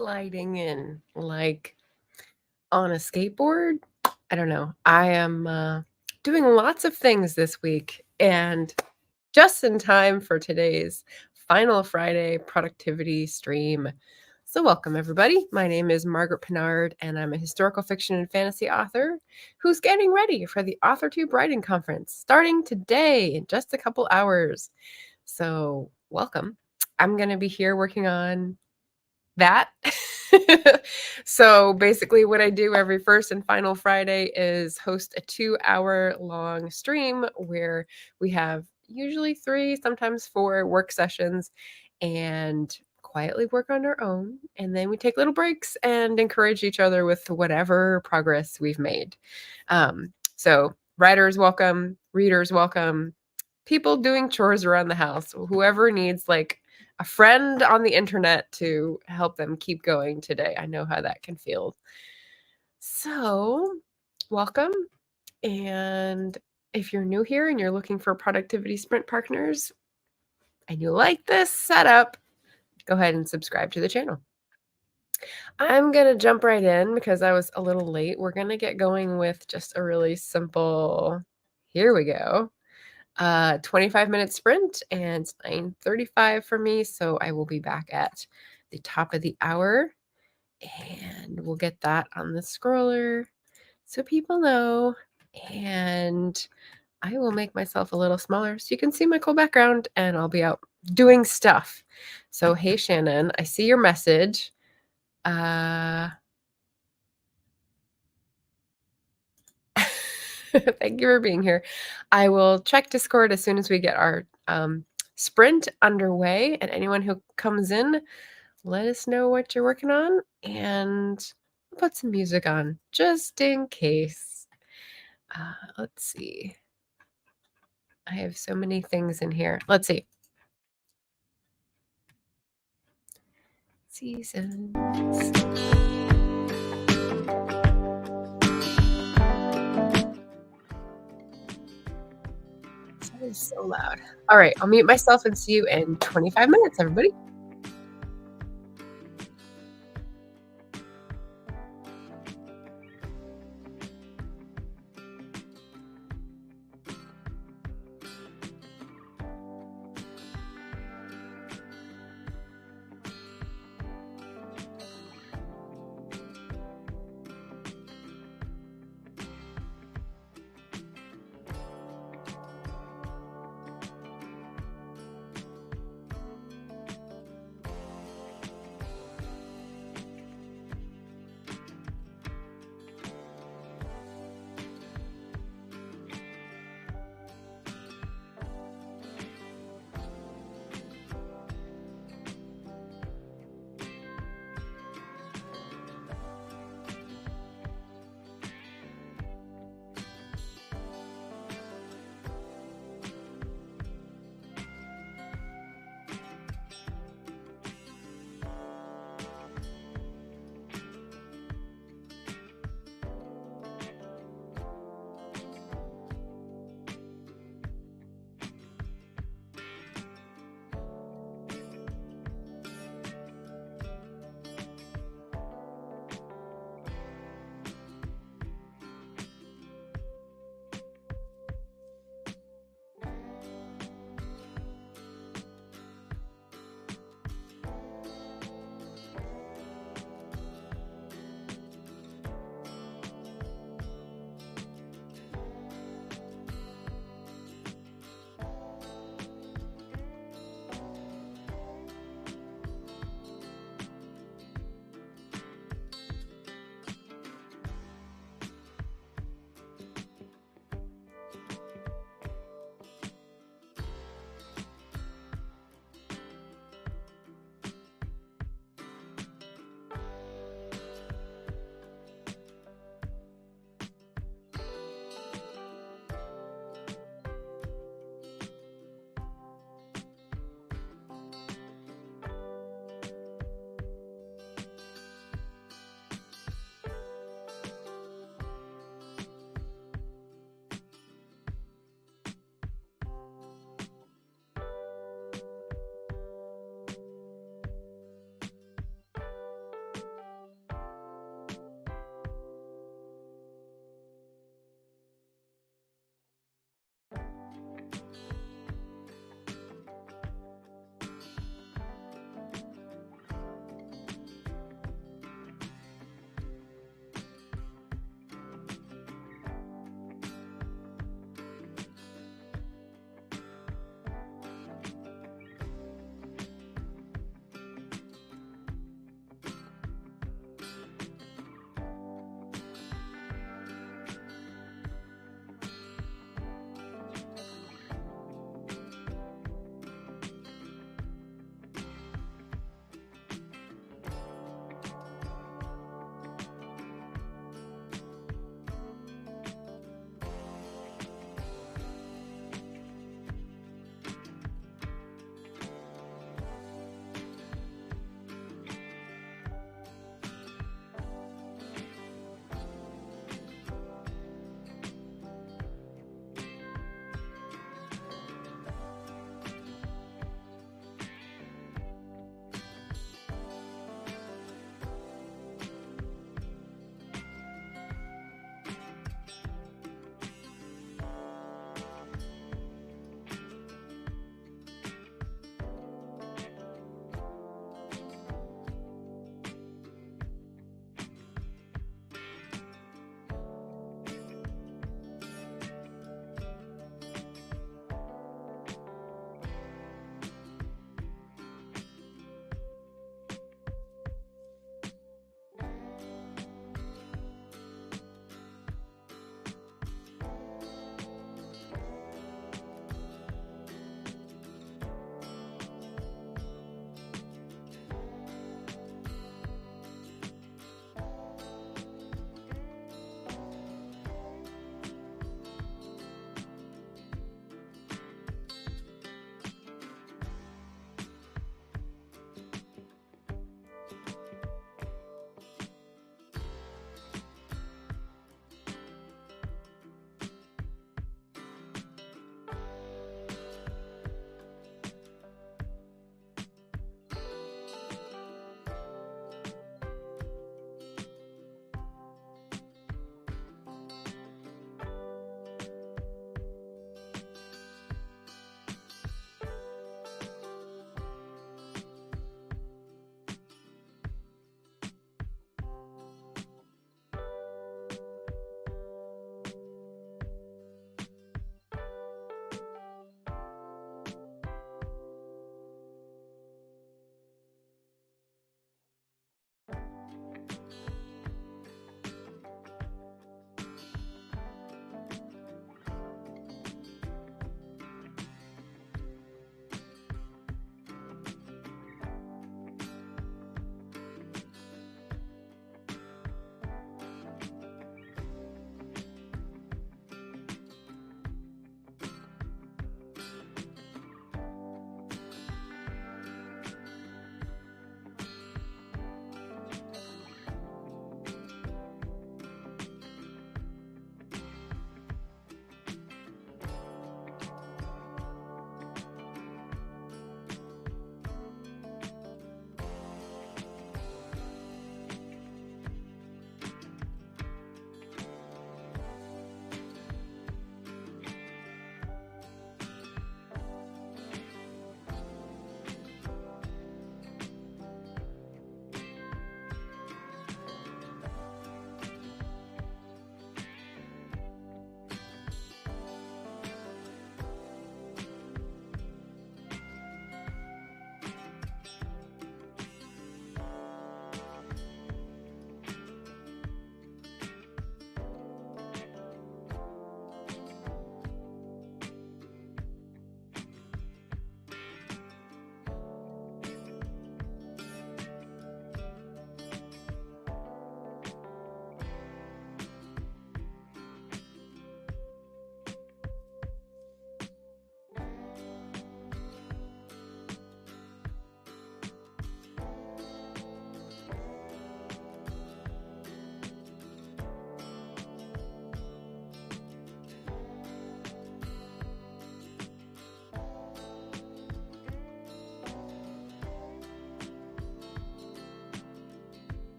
sliding in like on a skateboard. I don't know. I am doing lots of things this week and just in time for today's final Friday productivity stream. So, welcome everybody. My name is Margaret Pinard, and I'm a historical fiction and fantasy author who's getting ready for the AuthorTube Writing Conference starting today in just a couple hours. So, welcome. I'm going to be here working on that. So basically what I do every first and final Friday is host a 2-hour long stream where we have usually 3, sometimes 4 work sessions and quietly work on our own. And then we take little breaks and encourage each other with whatever progress we've made. So writers welcome, readers welcome, people doing chores around the house, whoever needs like a friend on the internet to help them keep going today. I know how that can feel. So, welcome. And if you're new here and you're looking for productivity sprint partners and you like this setup, go ahead and subscribe to the channel. I'm going to jump right in because I was a little late. We're going to get going with just a really simple, here we go. 25-minute sprint, and it's 9:35 for me, so I will be back at the top of the hour, and we'll get that on the scroller so people know, and I will make myself a little smaller so you can see my cool background, and I'll be out doing stuff. So, hey, Shannon, I see your message. Thank you for being here. I will check Discord as soon as we get our sprint underway. And anyone who comes in, let us know what you're working on and put some music on just in case. Let's see. I have so many things in here. Let's see. Seasons. That is so loud. All right, I'll mute myself and see you in 25 minutes, everybody.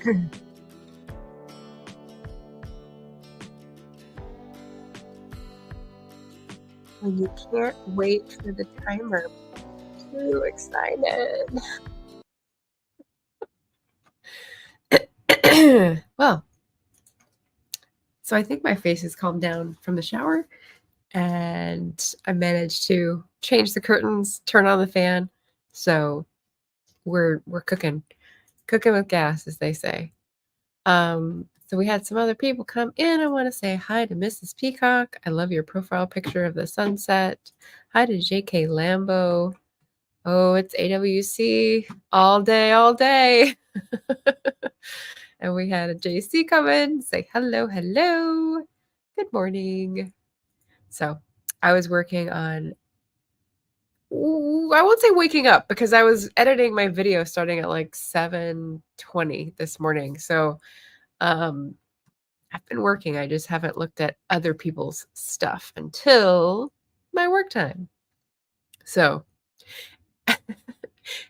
When you can't wait for the timer. Too excited. Well, so I think my face has calmed down from the shower, and I managed to change the curtains, turn on the fan. So we're cooking with gas, as they say. So we had some other people come in. I want to say hi to Mrs. Peacock. I love your profile picture of the sunset. Hi to JK Lambo. Oh, it's AWC all day, all day. And we had a JC come in, say hello, hello. Good morning. So I was working on, I won't say waking up, because I was editing my video starting at like 7:20 this morning. So I've been working. I just haven't looked at other people's stuff until my work time. So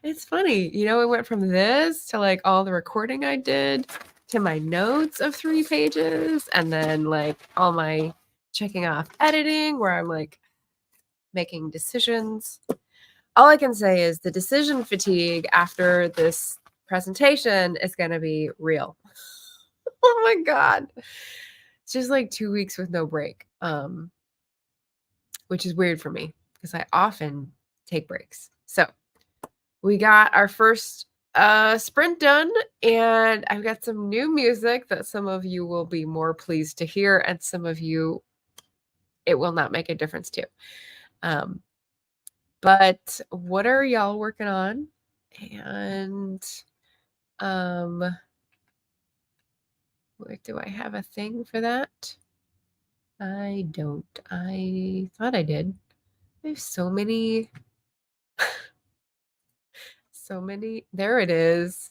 it's funny, it went from this to like all the recording I did to my notes of 3 pages, and then like all my checking off editing where I'm like making decisions. All I can say is the decision fatigue after this presentation is going to be real. Oh my God. It's just like 2 weeks with no break, which is weird for me because I often take breaks. So we got our first sprint done, and I've got some new music that some of you will be more pleased to hear, and some of you it will not make a difference to. But what are y'all working on? And do I have a thing for that? I don't. I thought I did. There's so many. So many. There it is.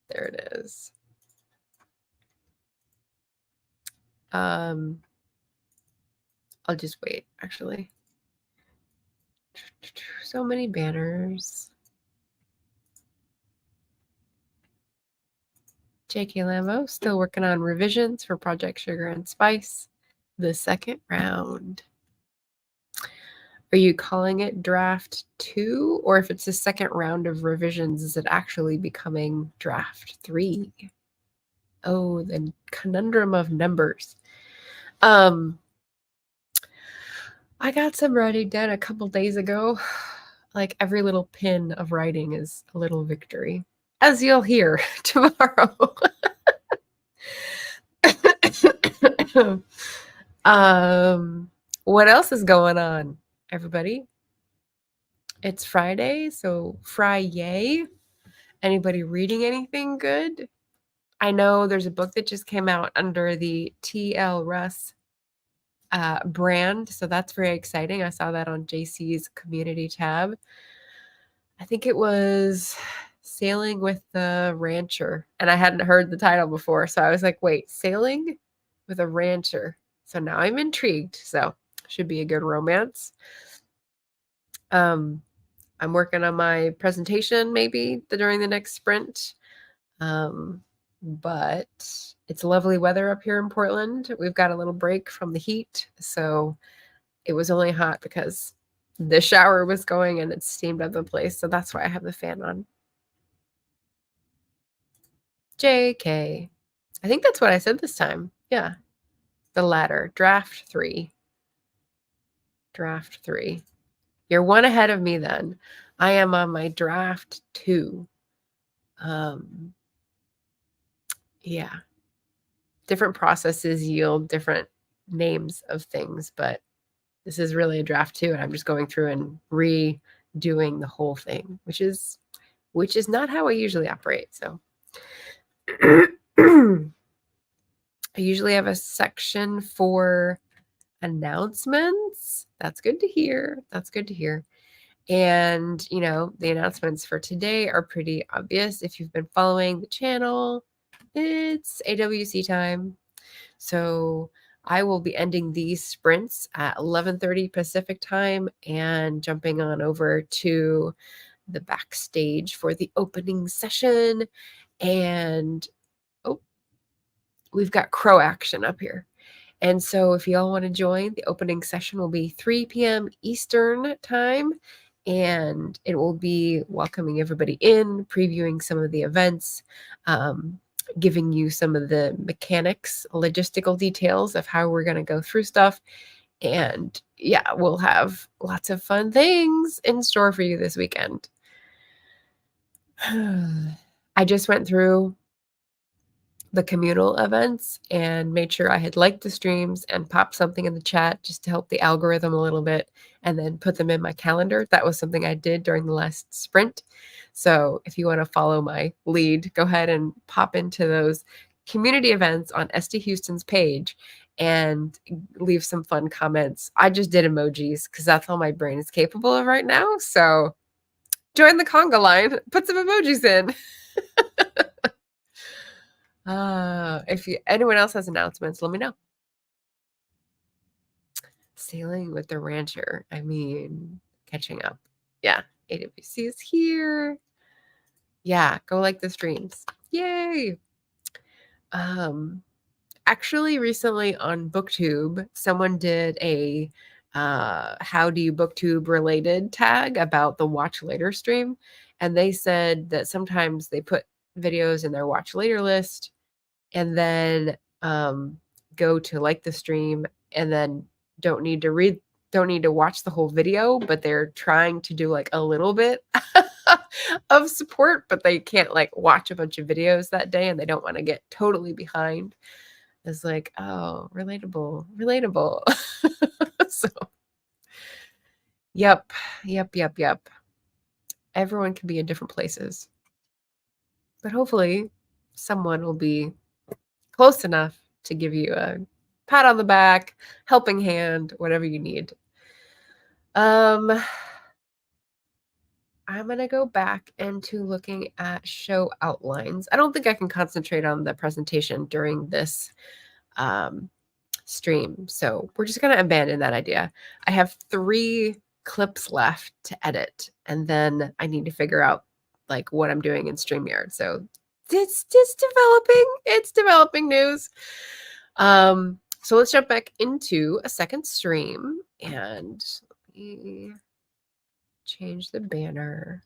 There it is. I'll just wait, actually. So many banners. JK Lambo still working on revisions for Project Sugar and Spice, the second round. Are you calling it draft 2? Or if it's the second round of revisions, is it actually becoming draft 3? Oh, the conundrum of numbers. I got some writing done a couple days ago. Like every little pin of writing is a little victory, as you'll hear tomorrow. What else is going on, everybody? It's Friday, so Friday. Anybody reading anything good? I know there's a book that just came out under the T.L. Russ brand, so that's very exciting. I saw that on JC's community tab. I think it was Sailing with the Rancher, and I hadn't heard the title before, so I was like, wait, Sailing with a Rancher. So now I'm intrigued. So should be a good romance. I'm working on my presentation maybe during the next sprint. But it's lovely weather up here in Portland. We've got a little break from the heat, so it was only hot because the shower was going and it steamed up the place. So that's why I have the fan on. JK. I think that's what I said this time. Yeah. The latter. Draft 3. Draft 3. You're one ahead of me then. I am on my draft 2. Yeah. Different processes yield different names of things, but this is really a draft 2, and I'm just going through and redoing the whole thing, which is not how I usually operate. So I usually have a section for announcements. That's good to hear. That's good to hear. And, the announcements for today are pretty obvious. If you've been following the channel, it's AWC time. So I will be ending these sprints at 11:30 Pacific time and jumping on over to the backstage for the opening session. And oh, we've got crow action up here. And so if y'all want to join, the opening session will be 3 p.m. Eastern time, and it will be welcoming everybody in, previewing some of the events, giving you some of the mechanics, logistical details of how we're going to go through stuff. And yeah, we'll have lots of fun things in store for you this weekend. I just went through the communal events and made sure I had liked the streams and popped something in the chat just to help the algorithm a little bit, and then put them in my calendar. That was something I did during the last sprint. So if you want to follow my lead, go ahead and pop into those community events on SD Houston's page and leave some fun comments. I just did emojis because that's all my brain is capable of right now. So join the conga line, put some emojis in. If anyone else has announcements, let me know. Sailing with the Rancher. I mean, catching up. Yeah, AWC is here. Yeah, go like the streams. Yay! Actually, recently on Booktube, someone did a how do you Booktube related tag about the watch later stream, and they said that sometimes they put videos in their watch later list and then go to like the stream and then don't need to watch the whole video, but they're trying to do like a little bit of support, but they can't like watch a bunch of videos that day and they don't want to get totally behind. It's like, oh, relatable. So yep. Everyone can be in different places, but hopefully someone will be close enough to give you a pat on the back, helping hand, whatever you need. I'm going to go back into looking at show outlines. I don't think I can concentrate on the presentation during this stream, so we're just going to abandon that idea. I have 3 clips left to edit, and then I need to figure out like what I'm doing in StreamYard. So it's developing. It's developing news. So let's jump back into a second stream and let me change the banner.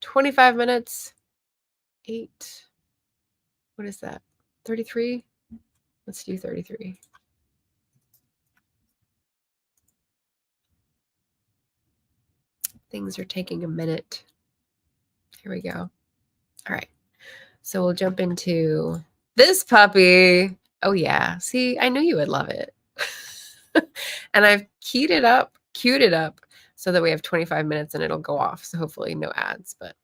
25 minutes. 8. What is that? 33? Let's do 33. Things are taking a minute. Here we go. All right. So we'll jump into this puppy. Oh yeah. See, I knew you would love it. And I've queued it up so that we have 25 minutes and it'll go off. So hopefully no ads, but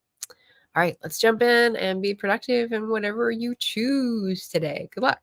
all right, let's jump in and be productive in whatever you choose today. Good luck.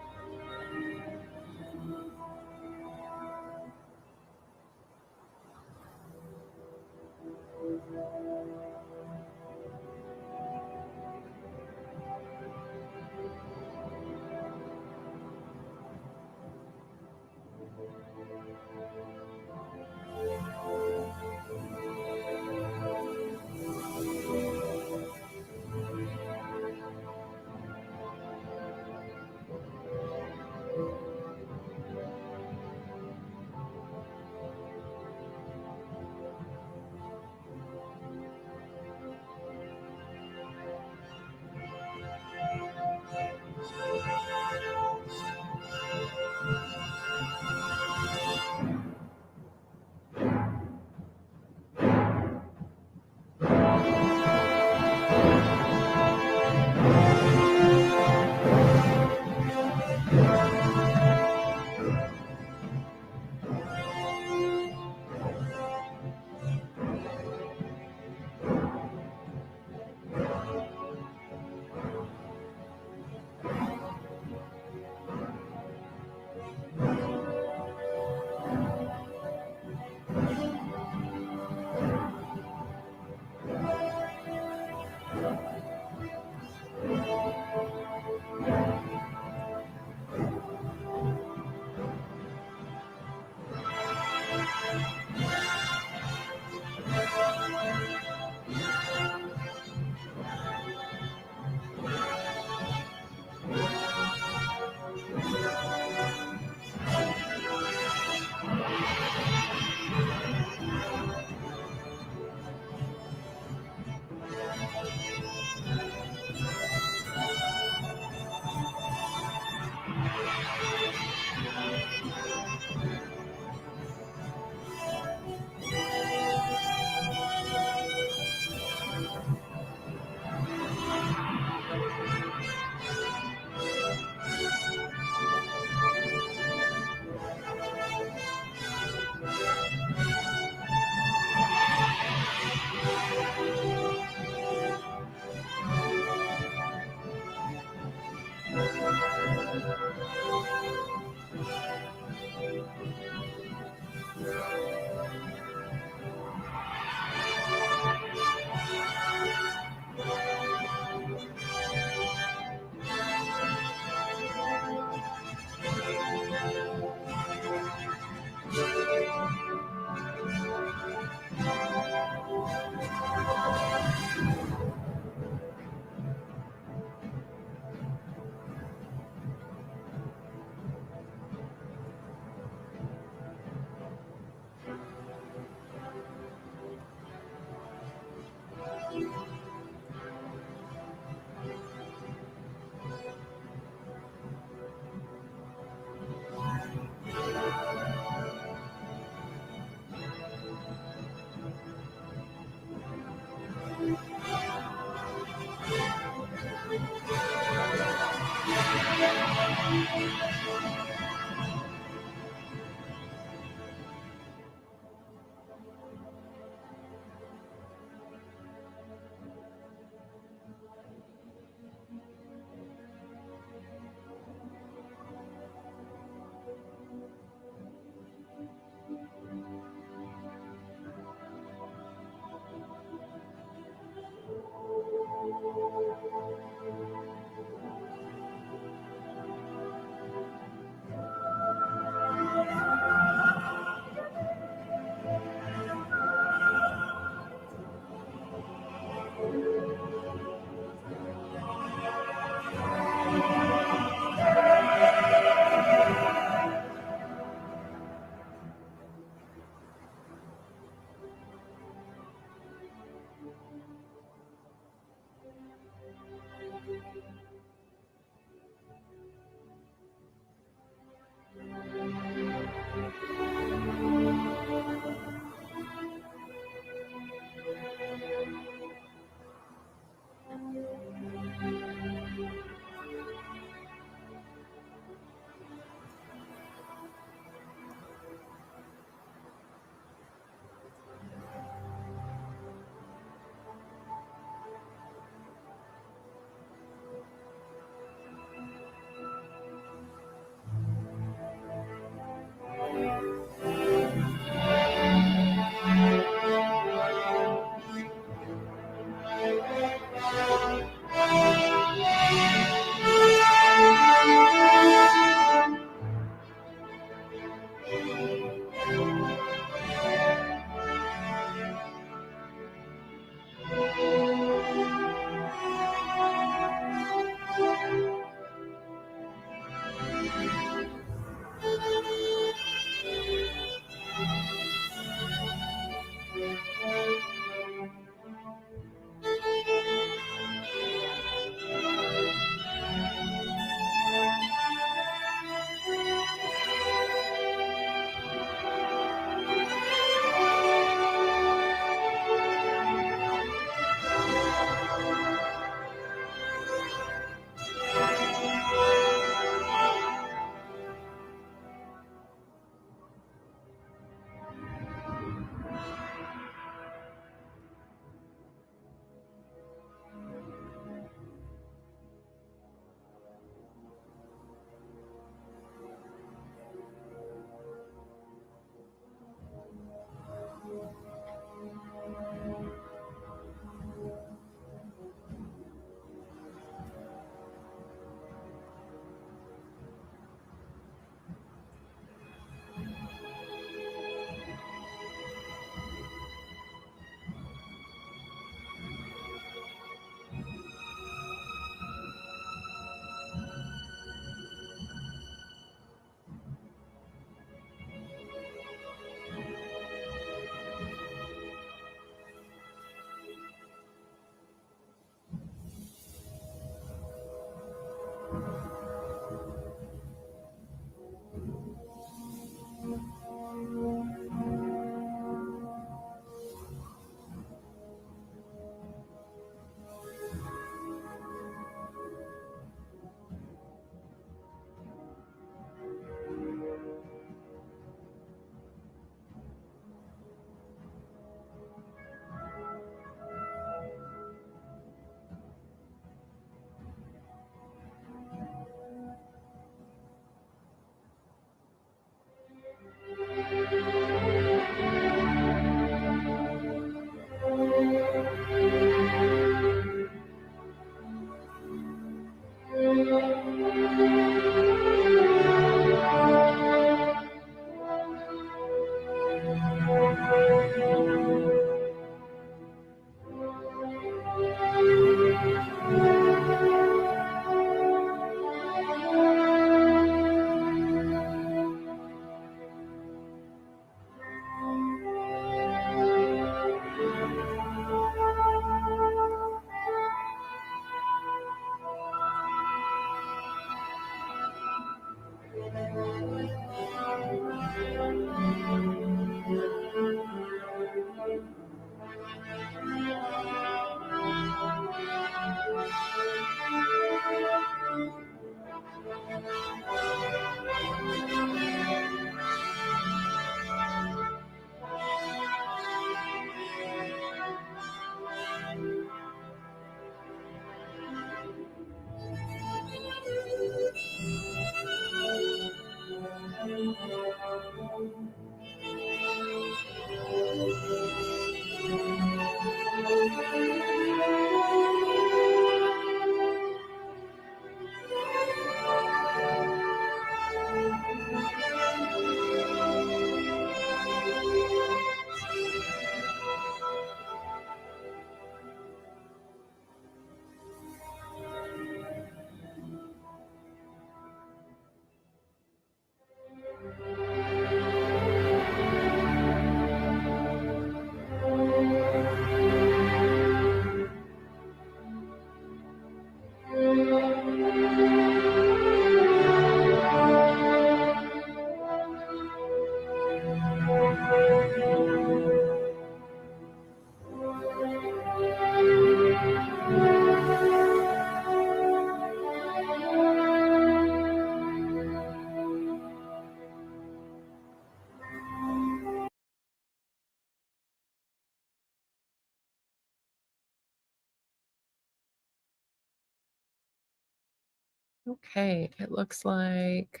Okay, it looks like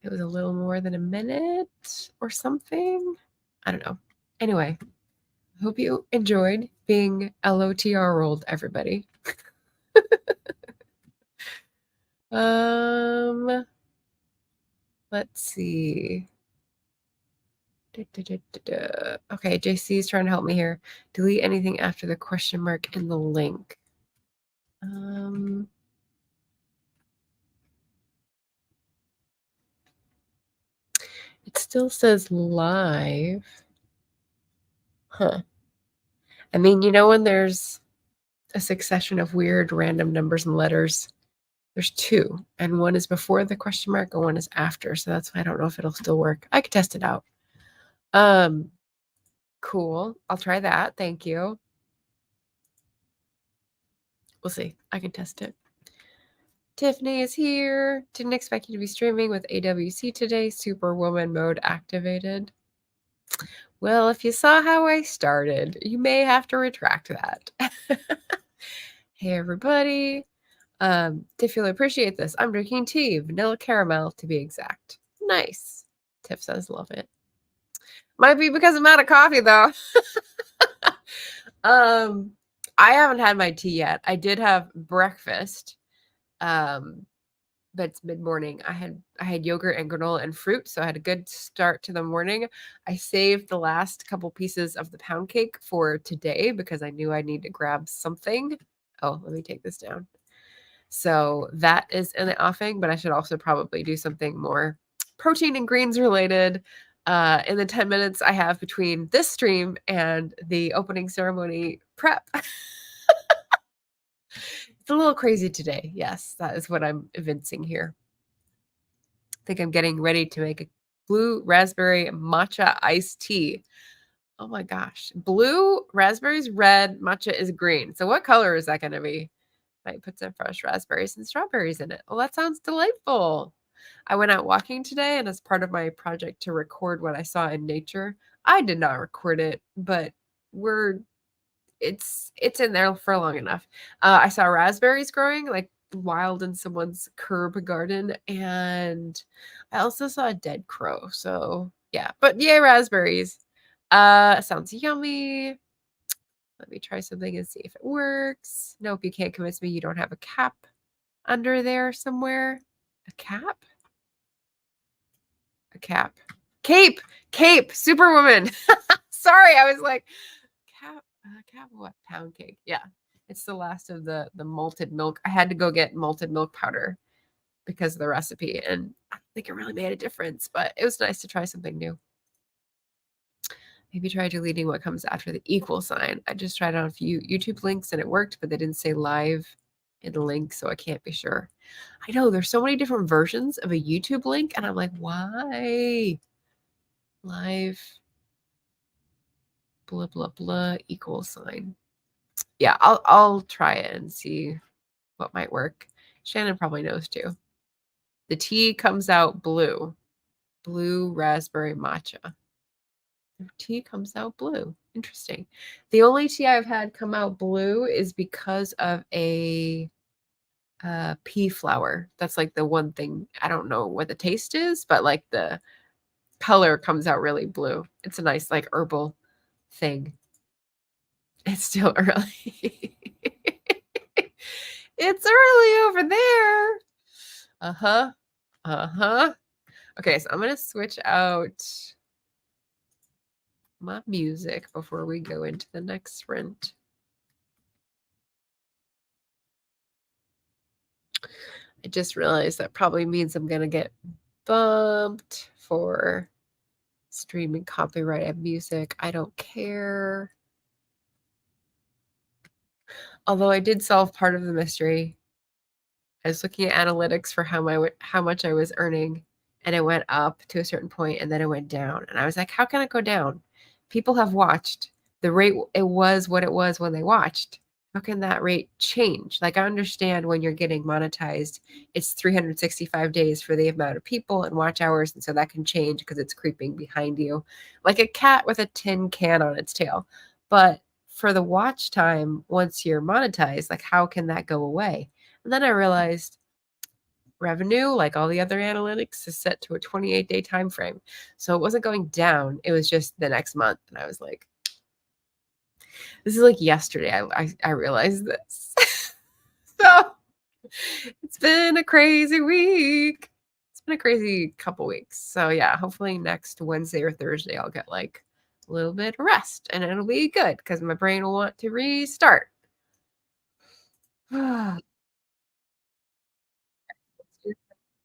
it was a little more than a minute or something. I don't know. Anyway, hope you enjoyed being LOTR rolled, everybody. Let's see. Okay, JC is trying to help me here. Delete anything after the question mark in the link. It still says live. Huh. I mean, you know when there's a succession of weird random numbers and letters, there's two, and one is before the question mark and one is after, so that's why I don't know if it'll still work. I could test it out. Cool. I'll try that. Thank you. We'll see. I can test it. Tiffany is here. Didn't expect you to be streaming with AWC today. Superwoman mode activated. Well, if you saw how I started, you may have to retract that. Hey, everybody. Tiff, you'll appreciate this. I'm drinking tea, vanilla caramel to be exact. Nice. Tiff says, love it. Might be because I'm out of coffee, though. I haven't had my tea yet. I did have breakfast. But it's mid-morning. I had yogurt and granola and fruit, so I had a good start to the morning. I saved the last couple pieces of the pound cake for today because I knew I need to grab something. Oh, let me take this down. So that is in the offing, but I should also probably do something more protein and greens related in the 10 minutes I have between this stream and the opening ceremony prep. It's a little crazy today. Yes, that is what I'm evincing here. I think I'm getting ready to make a blue raspberry matcha iced tea. Oh my gosh. Blue, raspberries red, matcha is green. So what color is that going to be? Might put some fresh raspberries and strawberries in it. Well, that sounds delightful. I went out walking today, and as part of my project to record what I saw in nature, I did not record it, but it's in there for long enough. I saw raspberries growing like wild in someone's curb garden, and I also saw a dead crow. So yeah, but yay, raspberries. Sounds yummy. Let me try something and see if it works. Nope, you can't convince me you don't have a cap under there somewhere. A cap? A cap. Cape, Superwoman. Sorry, I was like, cap what? Pound cake. Yeah. It's the last of the malted milk. I had to go get malted milk powder because of the recipe, and I don't think it really made a difference, but it was nice to try something new. Maybe try deleting what comes after the equal sign. I just tried on a few YouTube links and it worked, but they didn't say live in the link, so I can't be sure. I know there's so many different versions of a YouTube link, and I'm like, why? Live, blah, blah, blah, equal sign. Yeah, I'll try it and see what might work. Shannon probably knows too. The tea comes out blue. Blue raspberry matcha. The tea comes out blue. Interesting. The only tea I've had come out blue is because of a pea flour. That's like the one thing. I don't know what the taste is, but like the color comes out really blue. It's a nice like herbal thing. It's still early. It's early over there. Uh-huh. Uh-huh. Okay, so I'm gonna switch out my music before we go into the next sprint. I just realized that probably means I'm gonna get bumped for streaming copyrighted music. I don't care. Although I did solve part of the mystery. I was looking at analytics for how much I was earning, and it went up to a certain point, and then it went down. And I was like, how can it go down? People have watched. The rate, it was what it was when they watched. How can that rate change? Like, I understand when you're getting monetized, it's 365 days for the amount of people and watch hours, and so that can change because it's creeping behind you, like a cat with a tin can on its tail. But for the watch time, once you're monetized, like, how can that go away? And then I realized revenue, like all the other analytics, is set to a 28-day time frame. So it wasn't going down. It was just the next month. And I was like, this is like yesterday. I realized this. So it's been a crazy week. It's been a crazy couple weeks. So yeah, hopefully next Wednesday or Thursday, I'll get like a little bit of rest and it'll be good because my brain will want to restart.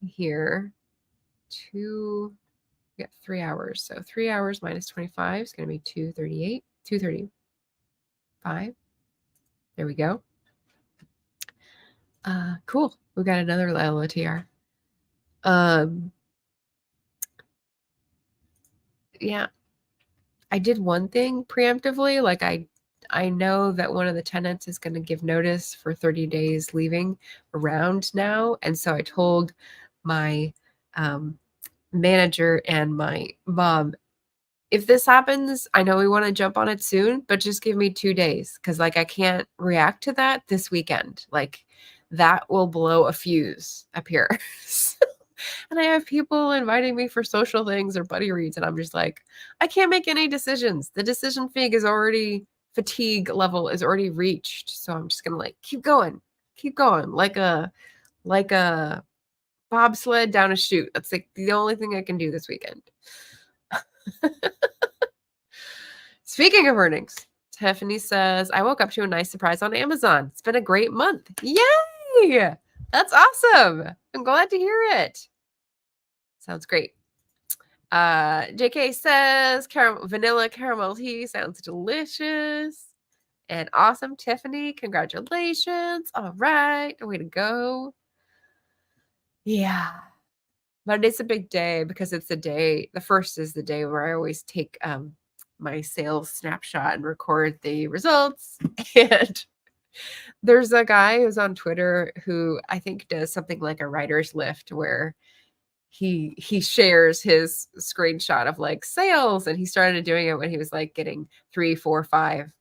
Here, we got 3 hours. So 3 hours minus 25 is going to be 238, 235. There we go. Cool. We got another LOTR. Yeah, I did one thing preemptively. Like I know that one of the tenants is going to give notice for 30 days leaving around now. And so I told my manager and my mom, if this happens, I know we want to jump on it soon, but just give me 2 days because like I can't react to that this weekend. Like that will blow a fuse up here. And I have people inviting me for social things or buddy reads, and I'm just like, I can't make any decisions. The decision fatigue level is already reached. So I'm just gonna like keep going, like a bobsled down a chute. That's like the only thing I can do this weekend. Speaking of earnings, Tiffany says, I woke up to a nice surprise on Amazon. It's been a great month. Yay! That's awesome. I'm glad to hear it. Sounds great. JK says, vanilla caramel tea sounds delicious and awesome. Tiffany, congratulations. All right. Way to go. Yeah. But it's a big day because it's the first is the day where I always take my sales snapshot and record the results. And there's a guy who's on Twitter who I think does something like a writer's lift where he shares his screenshot of like sales, and he started doing it when he was like getting 3, 4, 5.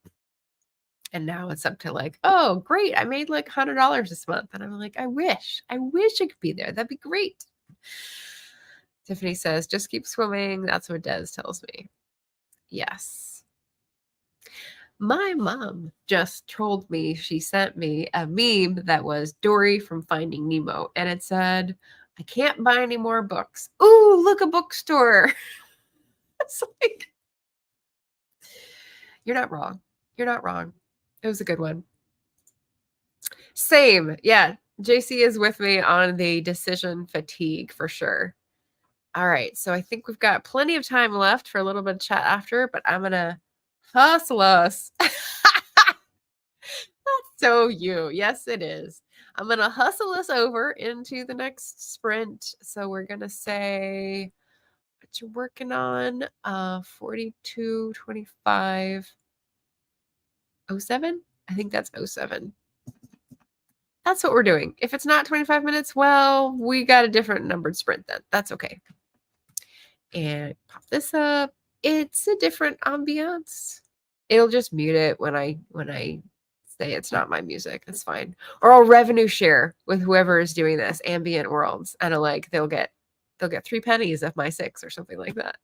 And now it's up to like, oh, great. I made like $100 this month. And I'm like, I wish I could be there. That'd be great. Tiffany says, just keep swimming. That's what Des tells me. Yes. My mom just told me she sent me a meme that was Dory from Finding Nemo. And it said, I can't buy any more books. Ooh, look, a bookstore. It's like, you're not wrong. You're not wrong. It was a good one. Same. Yeah. JC is with me on the decision fatigue for sure. All right. So I think we've got plenty of time left for a little bit of chat after, but I'm going to hustle us. That's so you. Yes, it is. I'm going to hustle us over into the next sprint. So we're going to say what you're working on, 42, 25, 07. I think that's 07. That's what we're doing. If it's not 25 minutes, well, we got a different numbered sprint then. That's okay. And pop this up. It's a different ambiance. It'll just mute it when I say it's not my music. That's fine. Or I'll revenue share with whoever is doing this, Ambient Worlds, and like they'll get 3 pennies of my 6 or something like that.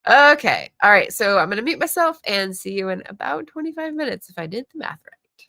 Okay. All right. So I'm going to mute myself and see you in about 25 minutes if I did the math right.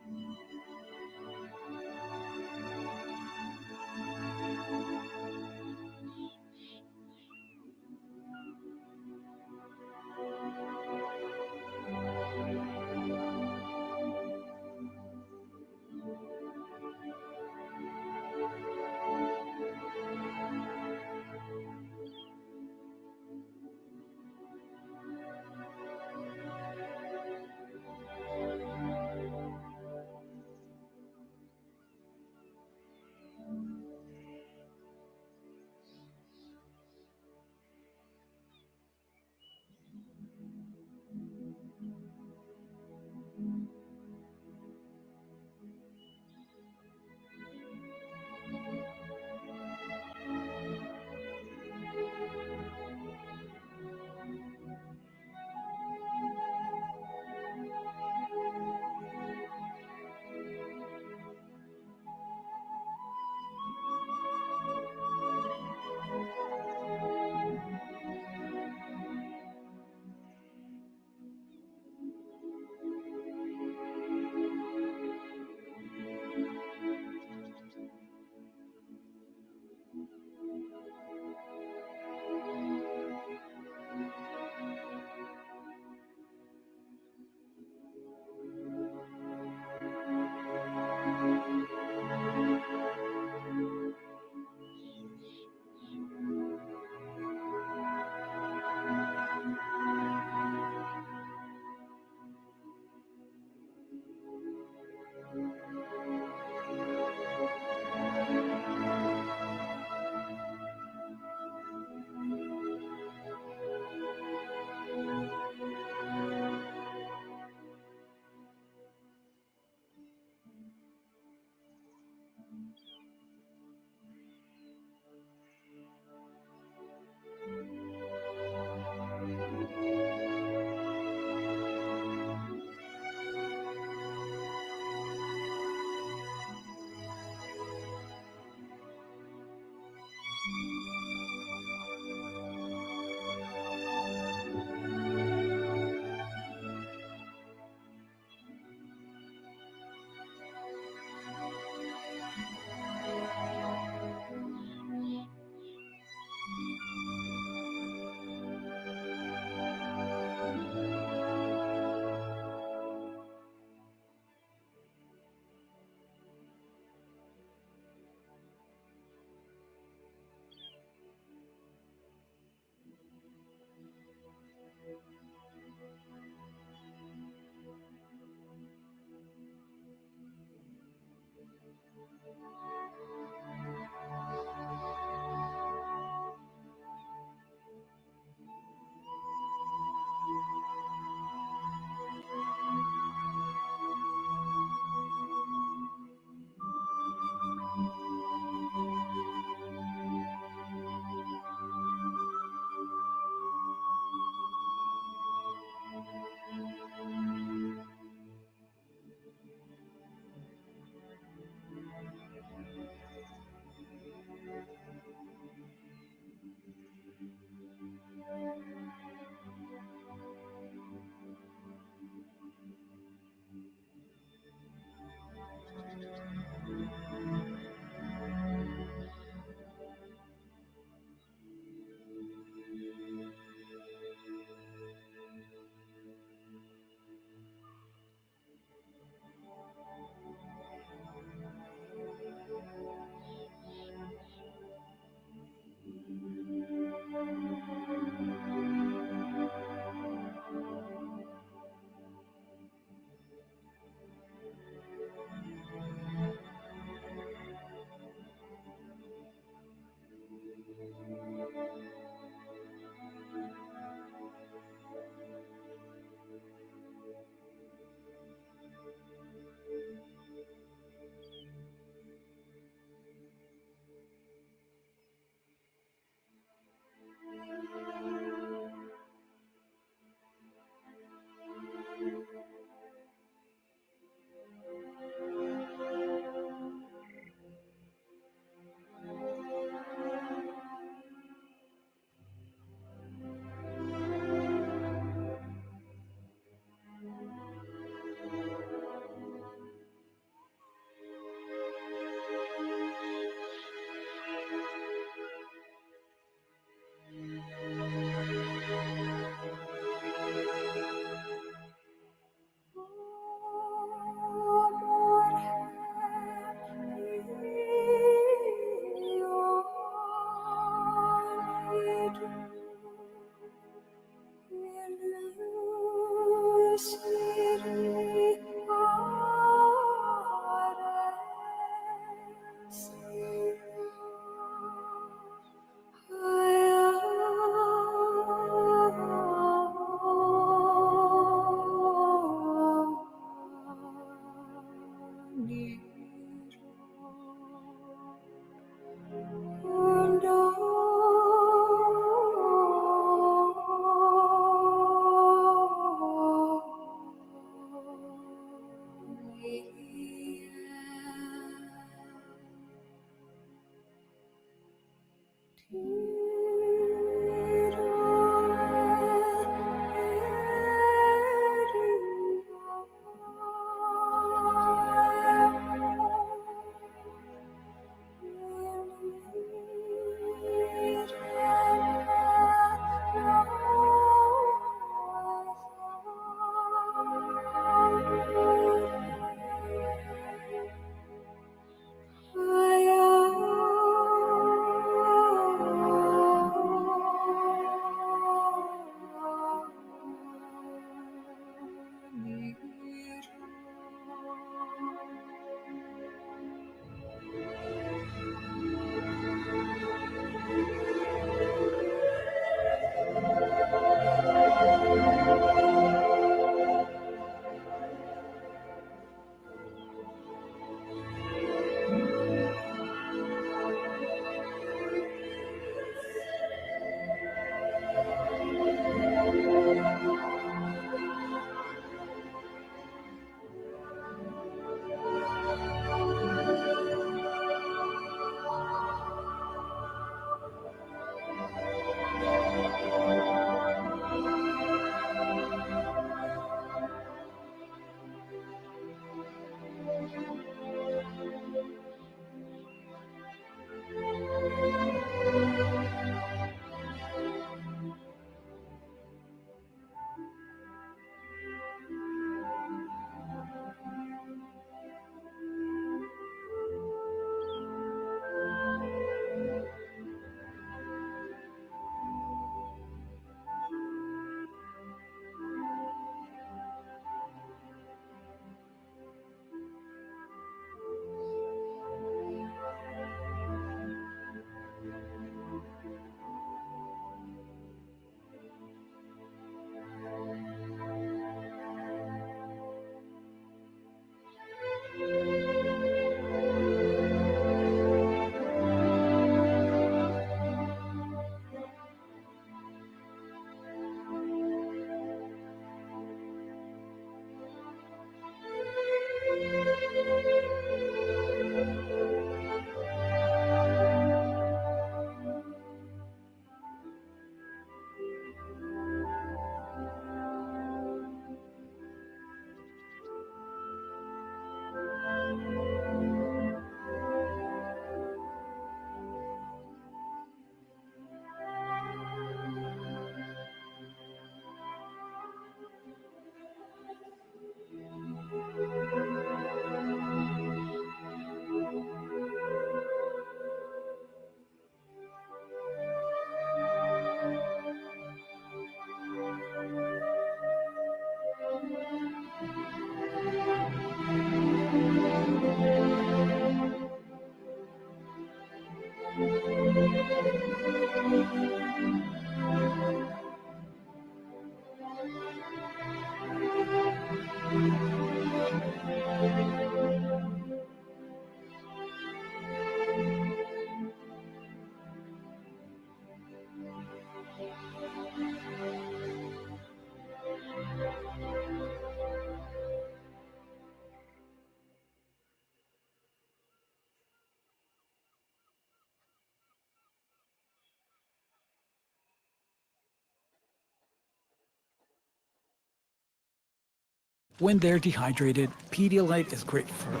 When they're dehydrated, Pedialyte is great for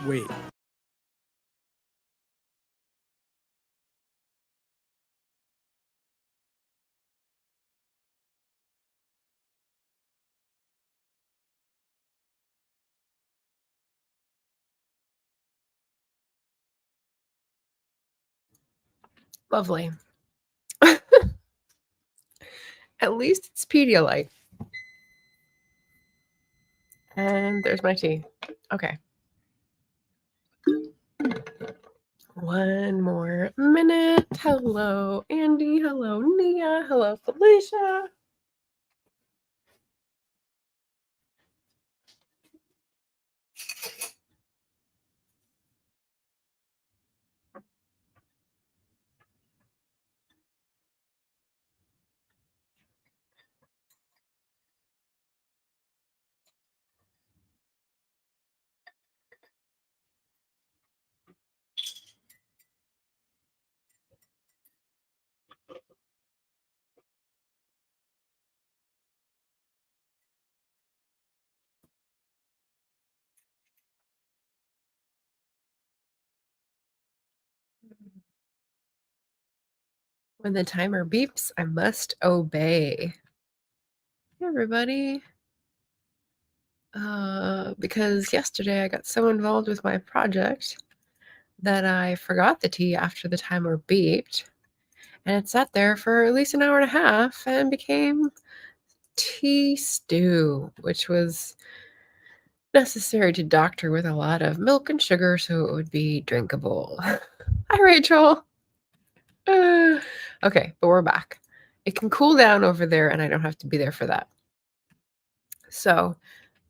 weight. Lovely. At least it's Pedialyte. And there's my tea. Okay. One more minute. Hello, Andy. Hello, Nia. Hello, Felicia. When the timer beeps, I must obey. Hey, everybody. Because yesterday I got so involved with my project that I forgot the tea after the timer beeped. And it sat there for at least an hour and a half and became tea stew, which was necessary to doctor with a lot of milk and sugar so it would be drinkable. Hi, Rachel. Okay, but we're back. It can cool down over there, and I don't have to be there for that. So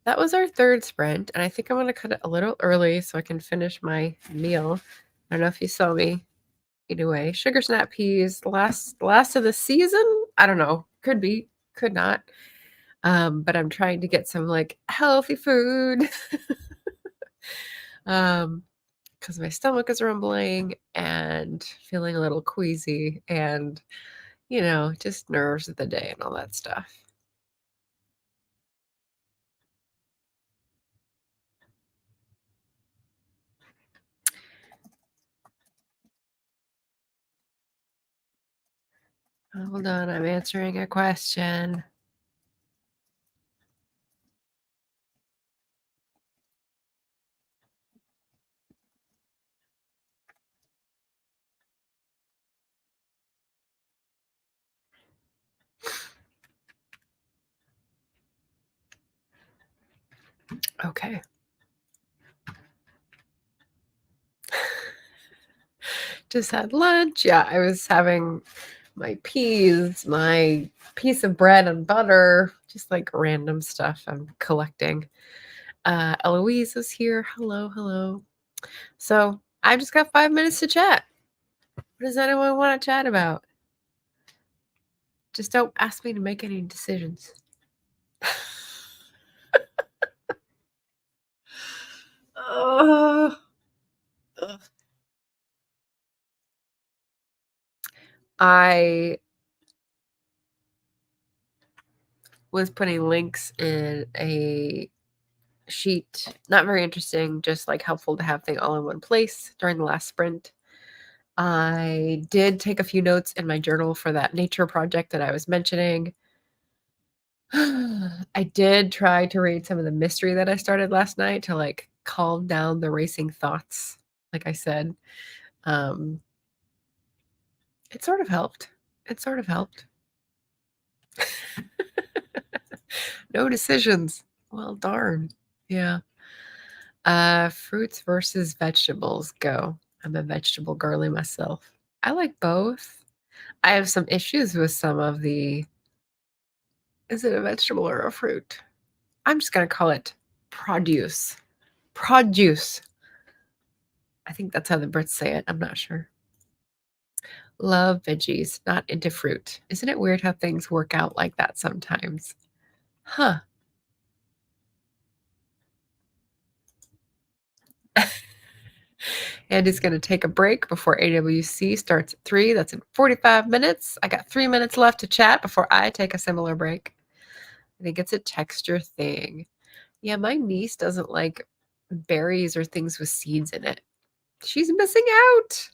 that was our third sprint, and I think I'm going to cut it a little early so I can finish my meal. I don't know if you saw me. Anyway, sugar snap peas, the last of the season. I don't know. Could be, could not. But I'm trying to get some like healthy food. Because my stomach is rumbling and feeling a little queasy and, just nerves of the day and all that stuff. Hold on, I'm answering a question. Okay. Just had lunch. Yeah, I was having my peas, my piece of bread and butter, just like random stuff I'm collecting. Eloise is here. Hello, hello. So I've just got 5 minutes to chat. What does anyone want to chat about? Just don't ask me to make any decisions. I was putting links in a sheet. Not very interesting, just like helpful to have things all in one place during the last sprint. I did take a few notes in my journal for that nature project that I was mentioning. I did try to read some of the mystery that I started last night to like calm down the racing thoughts. Like I said, it sort of helped. It sort of helped. No decisions. Well, darn. Yeah. Fruits versus vegetables. Go. I'm a vegetable girly myself. I like both. I have some issues with some of the. Is it a vegetable or a fruit? I'm just gonna call it produce. Produce. I think that's how the Brits say it. I'm not sure. Love veggies, not into fruit. Isn't it weird how things work out like that sometimes? Huh. Andy's going to take a break before AWC starts at 3. That's in 45 minutes. I got 3 minutes left to chat before I take a similar break. I think it's a texture thing. Yeah, my niece doesn't like berries or things with seeds in it. She's missing out.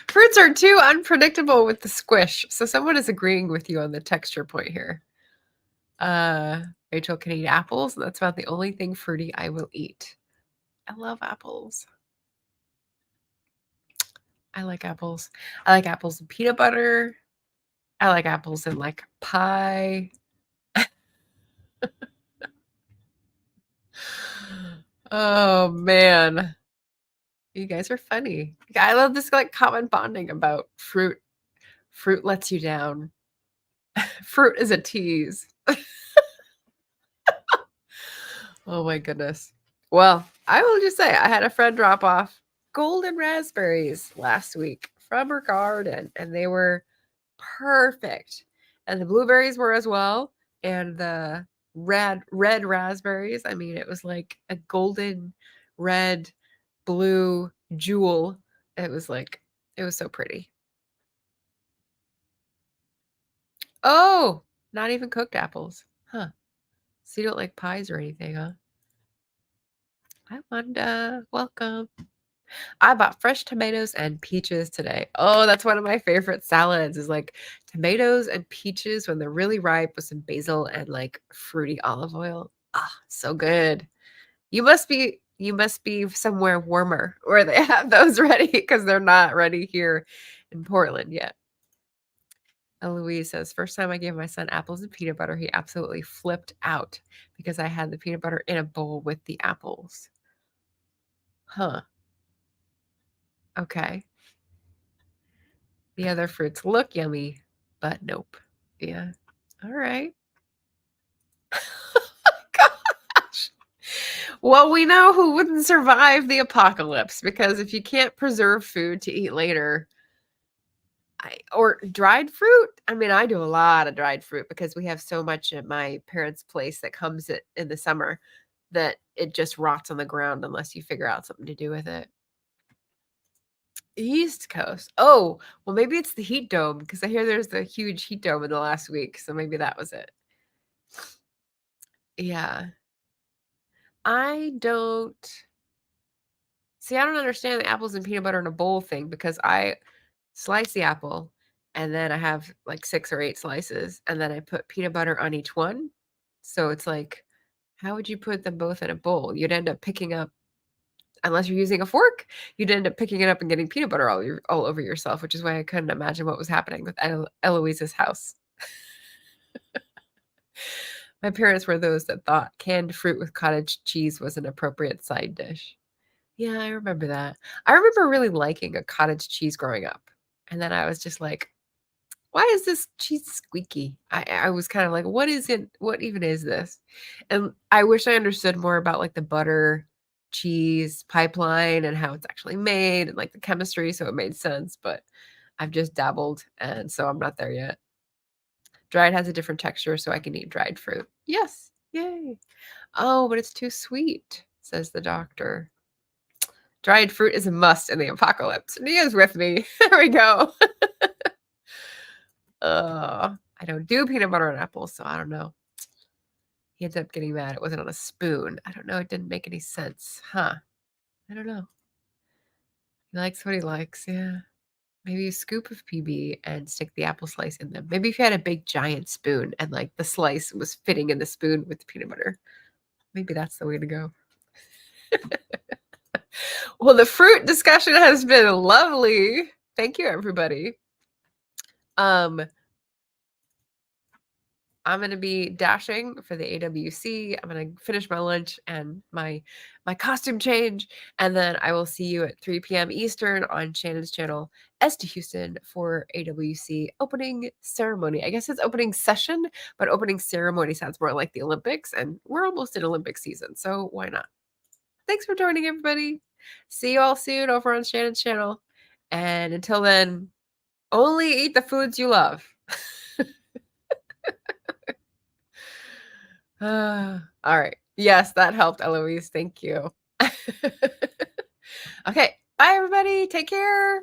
Fruits are too unpredictable with the squish. So someone is agreeing with you on the texture point here. Rachel can eat apples. That's about the only thing fruity I will eat. I love apples. I like apples. I like apples and peanut butter. I like apples in like pie. Oh man. You guys are funny. I love this like common bonding about fruit. Fruit lets you down. Fruit is a tease. Oh my goodness. Well, I will just say I had a friend drop off golden raspberries last week from her garden, and they were perfect. And the blueberries were as well. And the red raspberries. I mean, it was like a golden red blue jewel. It was so pretty. Oh, not even cooked apples. Huh. So you don't like pies or anything, huh? Hi, Wanda. Welcome. I bought fresh tomatoes and peaches today. Oh, that's one of my favorite salads is like tomatoes and peaches when they're really ripe with some basil and like fruity olive oil. Ah, so good. You must be somewhere warmer where they have those ready because they're not ready here in Portland yet. Eloise says, first time I gave my son apples and peanut butter, he absolutely flipped out because I had the peanut butter in a bowl with the apples. Huh. Okay. The other fruits look yummy, but nope. Yeah. All right. Gosh. Well, we know who wouldn't survive the apocalypse because if you can't preserve food to eat later, or dried fruit. I mean, I do a lot of dried fruit because we have so much at my parents' place that comes in the summer that it just rots on the ground unless you figure out something to do with it. East Coast. Oh, well, maybe it's the heat dome because I hear there's the huge heat dome in the last week. So maybe that was it. Yeah. I don't see, I don't understand the apples and peanut butter in a bowl thing because I slice the apple and then I have like 6 or 8 slices and then I put peanut butter on each one. So it's like, how would you put them both in a bowl? You'd end up picking up, unless you're using a fork, you'd end up picking it up and getting peanut butter all over yourself, which is why I couldn't imagine what was happening with Eloise's house. My parents were those that thought canned fruit with cottage cheese was an appropriate side dish. Yeah, I remember that. I remember really liking a cottage cheese growing up. And then I was just like, why is this cheese squeaky? I was kind of like, what is it? What even is this? And I wish I understood more about like the butter cheese pipeline and how it's actually made and like the chemistry so it made sense, but I've just dabbled and so I'm not there yet. Dried has a different texture so I can eat dried fruit. Yes. Yay. Oh, but it's too sweet, says the doctor. Dried fruit is a must in the apocalypse. Nia's with me. There we go. I don't do peanut butter and apples, so I don't know. He ended up getting mad. It wasn't on a spoon. I don't know. It didn't make any sense. Huh. I don't know. He likes what he likes. Yeah. Maybe a scoop of PB and stick the apple slice in them. Maybe if you had a big giant spoon and like the slice was fitting in the spoon with the peanut butter. Maybe that's the way to go. Well, the fruit discussion has been lovely. Thank you, everybody. I'm gonna be dashing for the AWC. I'm gonna finish my lunch and my costume change, and then I will see you at 3 p.m. Eastern on Shannon's channel, S to Houston, for AWC opening ceremony. I guess it's opening session, but opening ceremony sounds more like the Olympics, and we're almost in Olympic season, so why not? Thanks for joining, everybody. See you all soon over on Shannon's channel, and until then, only eat the foods you love. All right. Yes, that helped, Eloise. Thank you. Okay. Bye, everybody. Take care.